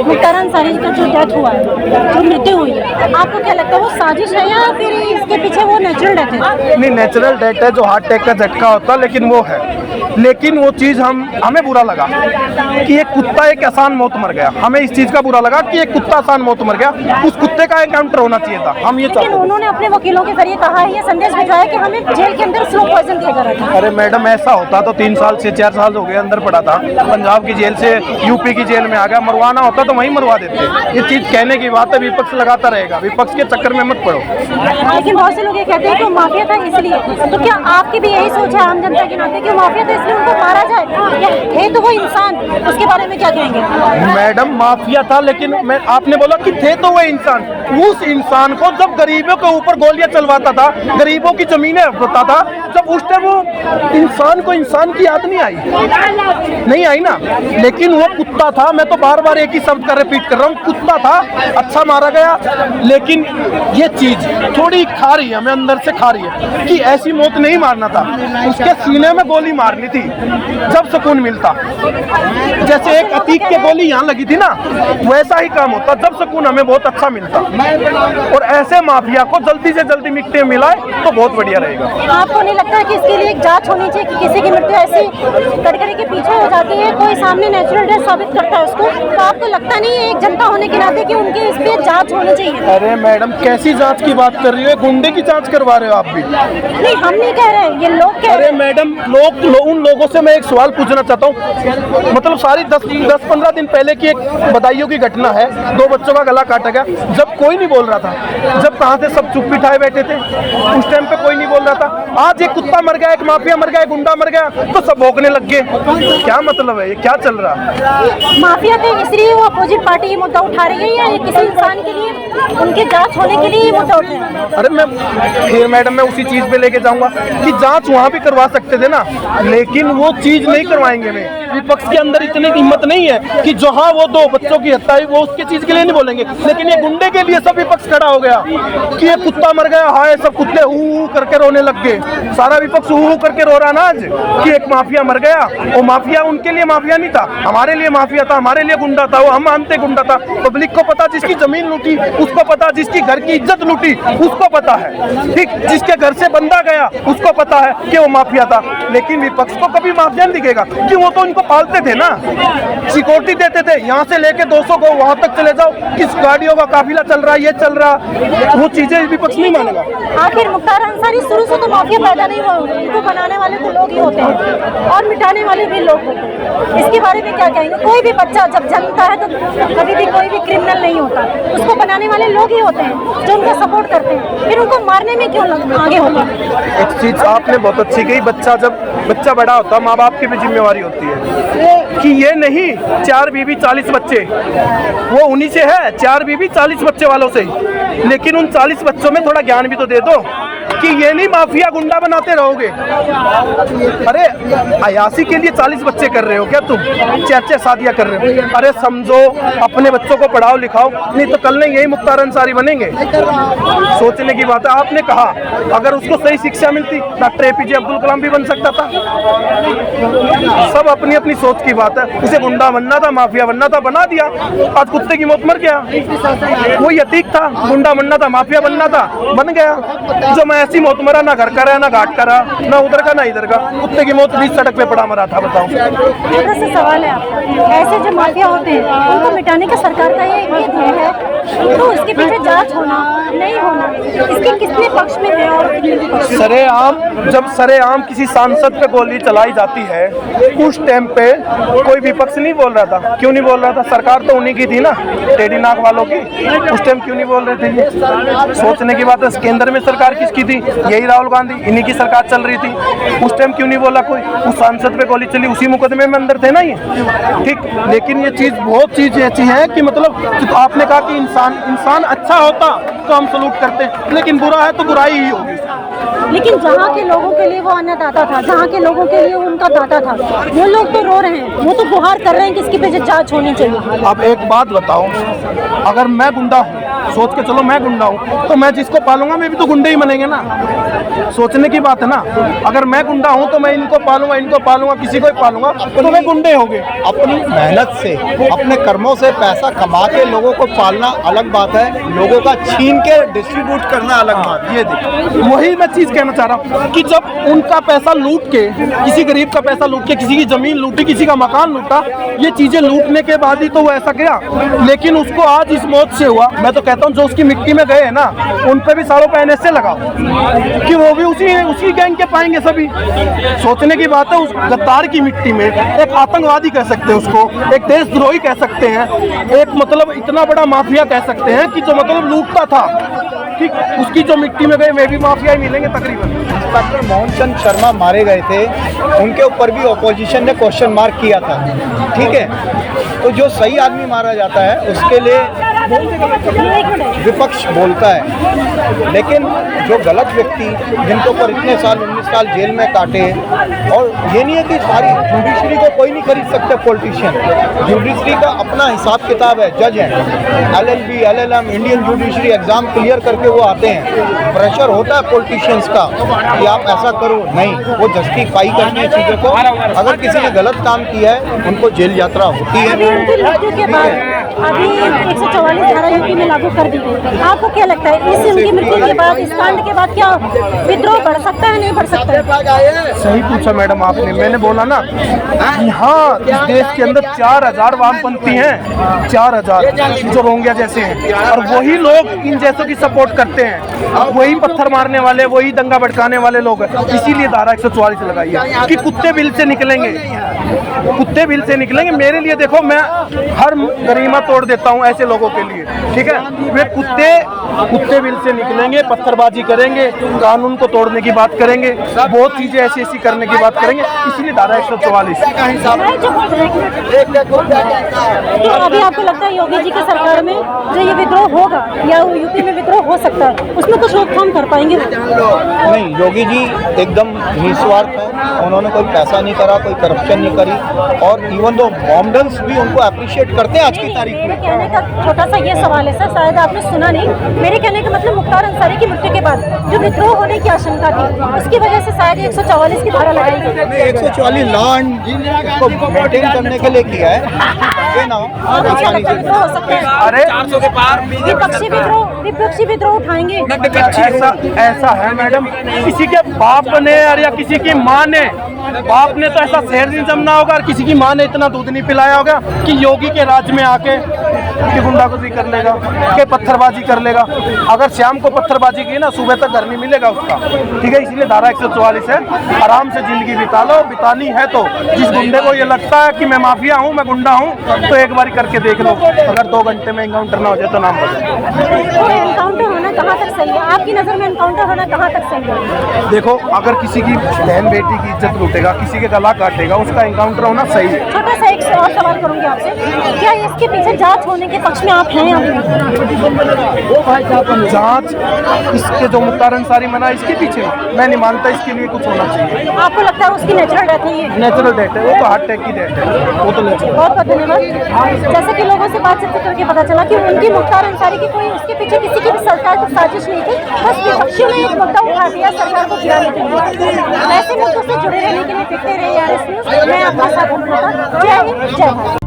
मुख्तार अंसारी का जो डेथ हुआ है, जो मृत्यु हुई है, आपको क्या लगता है वो साजिश है या फिर इसके पीछे वो नेचुरल डेथ है? नहीं, नेचुरल डेथ है, जो हार्ट अटैक का झटका होता है, लेकिन वो है। लेकिन वो चीज़ हमें बुरा लगा कि एक कुत्ता एक आसान मौत मर गया। हमें इस चीज़ का बुरा लगा कि एक कुत्ता आसान मौत मर गया। उस कुत्ते का एनकाउंटर होना चाहिए था। हम ये लेकिन उन्होंने अपने वकीलों के जरिए कहा है, ये संदेश भिजवाया कि हमें जेल के अंदर स्लो पॉइजन दिया जा रहा था। अरे मैडम, ऐसा होता तो 3 साल से 4 साल हो गए अंदर पड़ा था। पंजाब की जेल से यूपी की जेल में आ गया। मरवाना होता तो वहीं मरवा देते। ये चीज़ कहने की बात है, विपक्ष लगाता रहेगा। विपक्ष के चक्कर में मत पड़ो। लेकिन बहुत से लोग ये कहते हैं कि माफिया था इसलिए, तो क्या आपकी भी यही सोच है आम जनता के नाते कि माफिया था इसलिए उनको मारा जाए, या थे तो वो इंसान? उसके बारे में क्या कहेंगे? मैडम, माफिया था, लेकिन आपने बोला कि थे तो वो इंसान। उस इंसान को जब गरीबों के ऊपर गोलियां चलवाता था, गरीबों की जमीनें हड़पता था, जब उस टाइम वो इंसान को इंसान की याद नहीं आई ना। लेकिन वो कुत्ता था। मैं तो बार बार एक ही शब्द का रिपीट कर रहा हूँ, कुत्ता था, अच्छा मारा गया। लेकिन ये चीज थोड़ी खा रही है, हमें अंदर से खा रही है कि ऐसी मौत नहीं मारना था। उसके सीने में गोली मारनी थी, जब सुकून मिलता। जैसे एक अतीक के गोली यहाँ लगी थी ना, वैसा ही काम होता, जब सुकून हमें बहुत अच्छा मिलता। और ऐसे माफिया को जल्दी से जल्दी मिट्टी में मिलाए तो बहुत बढ़िया रहेगा। आपको नहीं लगता है कि इसके लिए एक जांच होनी चाहिए कि किसी की मृत्यु ऐसी कटघरे के पीछे हो जाती है, कोई सामने नेचुरल डेथ साबित करता है उसको, तो आपको लगता नहीं है एक जनता होने के नाते कि उनकी इस पे जांच होनी चाहिए? अरे मैडम, कैसी जांच की बात कर रही हो? गुंडे की जांच करवा रहे हो आप भी? नहीं, हम नहीं कह रहे, ये लोग कह रहे हैं। अरे मैडम, उन लोगों से मैं एक सवाल पूछना चाहता हूँ। मतलब सारी 10-15 दिन पहले की एक बदायूं की घटना है। 2 बच्चों का गला काटा गया, जब कोई नहीं बोल रहा था। जब कहाँ से सब चुप बिठाए बैठे थे, उस टाइम पे कोई नहीं बोल रहा था। आज एक कुत्ता मर गया, एक माफिया मर गया, एक गुंडा मर गया, तो सब भौंकने लग गए। क्या मतलब है? ये क्या चल रहा है? माफिया थे इसलिए वो अपोजिट पार्टी ये मुद्दा उठा रही है, या ये किसी इंसान के लिए उनकी जांच होने के लिए ये मुद्दा उठा रही है? अरे फिर मैडम, मैं उसी चीज पे लेके जाऊंगा कि जांच वहाँ भी करवा सकते थे ना, लेकिन वो चीज नहीं करवाएंगे। मैं विपक्ष के अंदर इतनी हिम्मत नहीं है कि जहाँ वो 2 बच्चों की हत्या हुई वो उसके चीज के लिए नहीं बोलेंगे, लेकिन ये गुंडे के लिए सब विपक्ष खड़ा हो गया कि ये कुत्ता मर गया, हाय, सब कुत्ते हू करके रोने लग गए। सारा विपक्ष हू करके रो रहा ना आज कि एक माफिया मर गया। वो माफिया उनके लिए माफिया नहीं था, हमारे लिए माफिया था, हमारे लिए गुंडा था। वो हम मानते गुंडा था। पब्लिक को पता, जिसकी जमीन लूटी उसको पता, जिसकी घर की इज्जत लूटी उसको पता है, ठीक, जिसके घर से बंदा गया उसको पता है कि वो माफिया था। लेकिन विपक्ष को कभी माफिया नहीं दिखेगा कि वो तो इनको पालते थे ना, सिक्योरिटी देते थे। यहाँ से लेके 200 को वहां तक चले जाओ, किस गाड़ियों का काफिला चल रहा है, ये चल रहा, वो चीजें विपक्ष नहीं मानेगा। आखिर मुख्तार अंसारी शुरू से तो माफिया पैदा नहीं हुआ, इनको बनाने वाले तो लोग ही होते हैं और मिटाने वाले भी लोग होते हैं। इसके बारे में क्या कहेंगे? कोई भी बच्चा जब जन्मता है तो कभी भी कोई भी क्रिमिनल नहीं होता, उसको बनाने वाले लोग ही होते हैं जो उनको सपोर्ट करते हैं। फिर उनको मारने में क्यों आगे होता है? एक चीज आपने बहुत अच्छी कही, जब बच्चा बड़ा होता, माँ बाप की भी जिम्मेवारी होती है कि ये नहीं 4 बीवी 40 बच्चे, वो उन्हीं से है, 4 बीवी 40 बच्चे वालों से ही। लेकिन उन 40 बच्चों में थोड़ा ज्ञान भी तो दे दो कि ये नहीं माफिया गुंडा बनाते रहोगे। अरे अयासी के लिए 40 बच्चे कर रहे हो क्या तुम? 4 शादियां कर रहे हो? अरे समझो, अपने बच्चों को पढ़ाओ लिखाओ, नहीं तो कल नहीं यही मुख्तार अंसारी बनेंगे। सोचने की बात है। आपने कहा अगर उसको सही शिक्षा मिलती डॉक्टर APJ अब्दुल कलाम भी बन सकता था। सब अपनी अपनी सोच की बात है। उसे गुंडा बनना था, माफिया बनना था, बना दिया। आज कुत्ते की मौत मर गया। वो यतीक था, गुंडा बनना था, माफिया बनना था, बन गया। जो मैं ऐसी मौत मरा, ना घर का रहा, ना घाट का रहा, ना उधर का ना इधर का, कुत्ते की मौत बीच सड़क पे पड़ा मरा था। बताओ। छोटा सा सवाल है आपका, ऐसे जो माफिया होते हैं उनको मिटाने का सरकार का ये ध्येय है, तो इसके पीछे जांच होना नहीं होना, इसके किसने पक्ष में है और किसने पक्ष में? सरेआम, जब सरेआम किसी सांसद पे गोली चलाई जाती है, उस टाइम पे कोई विपक्ष नहीं बोल रहा था। क्यों नहीं बोल रहा था? सरकार तो उन्हीं की थी ना, टेढ़ी नाक वालों की। उस टाइम क्यों नहीं बोल रहे थे? ये सोचने की बात है। केंद्र में सरकार किसकी थी? यही राहुल गांधी, इन्हीं की सरकार चल रही थी। उस टाइम क्यों नहीं बोला कोई? उस सांसद पे गोली चली, उसी मुकदमे में अंदर थे ना ये, ठीक। लेकिन ये चीज, बहुत चीज ऐसी है कि मतलब आपने कहा कि इंसान अच्छा होता तो हम सलूट करते, लेकिन बुरा है तो बुराई ही होगी। लेकिन जहाँ के लोगों के लिए वो अन्नदाता था, जहाँ के लोगों के लिए उनका दाता था, वो लोग तो रो रहे हैं, वो तो गुहार कर रहे हैं कि इसकी वजह जांच होनी चाहिए। अब एक बात बताओ, अगर मैं गुंडा हूँ सोच के चलो मैं गुंडा हूँ तो मैं जिसको पालूंगा मैं भी तो गुंडे ही बनेंगे ना। सोचने की बात है ना। अगर मैं गुंडा हूँ तो मैं इनको पालूंगा किसी को ही पालूंगा तो मैं गुंडे हो गए। अपनी मेहनत से अपने कर्मों से पैसा कमा के लोगों को पालना अलग बात है, लोगों का छीन के डिस्ट्रीब्यूट करना अलग बात है। ये देखो वही मैं चीज कहना चाह रहा हूँ कि जब उनका पैसा लूट के, किसी गरीब का पैसा लूट के, किसी की जमीन लूटी, किसी का मकान लूटा, ये चीजें लूटने के बाद ही तो वो ऐसा गया। लेकिन उसको आज इस मौत से हुआ। मैं तो कहता हूँ जो उसकी मिट्टी में गए हैं ना उन पे भी सालों पे NSA लगाओ कि वो भी उसी गैंग के पाएंगे सभी। सोचने की बात है। उस गद्दार की मिट्टी में एक आतंकवादी कह सकते हैं उसको, एक देशद्रोही कह सकते हैं, एक मतलब इतना बड़ा माफिया कह सकते हैं कि जो मतलब लूटता था, कि उसकी जो मिट्टी में गए वे भी माफिया ही मिलेंगे तकरीबन। इंस्पेक्टर मोहन चंद शर्मा मारे गए थे, उनके ऊपर भी ऑपोजिशन ने क्वेश्चन मार्क किया था, ठीक है। तो जो सही आदमी मारा जाता है उसके लिए विपक्ष बोलता है, लेकिन जो गलत व्यक्ति जिनको पर इतने साल 19 साल जेल में काटे, और ये नहीं है कि सारी जुडिशरी को कोई नहीं खरीद सकते पॉलिटिशियन। जुडिशरी का अपना हिसाब किताब है, जज हैं, LLB, LLM, Indian judiciary exam clear करके वो आते हैं। प्रेशर होता है पॉलिटिशियंस का कि आप ऐसा करो, नहीं, वो जस्टिफाई करते हैं चीज़ों को। अगर किसी ने गलत काम किया है उनको जेल यात्रा होती है। अभी 144 धारा यूपी में लागू कर दी गई। आपको क्या लगता है इस उनकी मृत्यु के बाद, इस कांड के बाद क्या विद्रोह बढ़ सकता है, नहीं बढ़ सकता है? सही पूछा मैडम आपने। मैंने बोला ना यहाँ इस देश के अंदर 4000 वामपंथी हैं, 4000 जो रोहिंग्या जैसे हैं, और वही लोग इन जैसों की सपोर्ट करते हैं। वही पत्थर मारने वाले, वही दंगा भड़काने वाले लोग हैं। इसीलिए धारा 144 लगाई है कि कुत्ते बिल से निकलेंगे, कुत्ते बिल से निकलेंगे। मेरे लिए देखो, मैं हर गरिमा तोड़ देता हूँ ऐसे लोगों के लिए, ठीक है। वे कुत्ते बिल से निकलेंगे, पत्थरबाजी करेंगे, कानून को तोड़ने की बात करेंगे, बहुत चीजें ऐसी करने की बात करेंगे। इसीलिए धारा 144। तो अभी आपको लगता है योगी जी की सरकार में जो ये विद्रोह होगा या यूपी में विद्रोह हो सकता है, उसमें कुछ रोकथाम कर पाएंगे? नहीं, योगी जी एकदम निस्वार्थ है। उन्होंने कोई पैसा नहीं करा, कोई करप्शन नहीं करी, और इवन दो मॉमडन्स भी उनको अप्रिशिएट करते हैं आज की तारीख में। मेरे कहने का छोटा सा ये सवाल है सर, शायद आपने सुना नहीं। मेरे कहने का मतलब मुख्तार अंसारी की मृत्यु के बाद जो विद्रोह होने की आशंका थी, उसकी वजह से शायद 144 की धारा लगाई गई। 144 लॉ को मेंटेन करने के लिए किया है। विद्रोह हो सकता है। अरे विपक्षी विद्रोह उठाएंगे। ऐसा है मैडम, किसी के बाप ने या किसी की माँ ने, बाप ने तो ऐसा शहर नहीं जमना होगा और किसी की माँ ने इतना दूध नहीं पिलाया होगा कि योगी के राज में आके कि गुंडागर्दी कर लेगा, कि पत्थरबाजी कर लेगा। अगर शाम को पत्थरबाजी की ना, सुबह तक घर नहीं मिलेगा उसका, ठीक है। इसलिए धारा 144 है। आराम से जिंदगी बिता लो, बितानी है तो। जिस गुंडे को ये लगता है कि मैं माफिया हूँ, मैं गुंडा हूँ, तो एक बार करके देख लो। अगर 2 घंटे में एनकाउंटर ना हो जाए तो नाम बदलो। एनकाउंटर होना कहाँ तक सही है आपकी नज़र में? एनकाउंटर होना कहाँ तक सही है? देखो, अगर किसी की बहन बेटी की इज्जत लूटेगा, किसी के गला काटेगा, उसका एनकाउंटर होना सही है। छोटा सा एक और सवाल करूंगी आपसे, क्या इसके पीछे जांच होने के पक्ष में आप हैं? जांच इसके जो मुख्तार अंसारी मना, इसके पीछे मैं नहीं मानता इसके लिए कुछ होना चाहिए। आपको लगता है उसकी नेचुरल डेथ है? ये नेचुरल डेथ है, वो तो हार्ट अटैक की डेथ है, वो तो नेचुरल। बहुत बहुत धन्यवाद। जैसे कि लोगों से बातचीत करके पता चला कि उनकी मुख्तार अंसारी की कोई, उसके पीछे किसी की भी सरकार की साजिश नहीं थी, बस विपक्षियों ने एक मुद्दा उठा दिया सरकार को गिराने के लिए। ऐसे मुद्दों से जुड़े रहने के लिए देखते रहिए RS न्यूज़। मैं आपका साथ हूं। जय हिंद, जय भारत।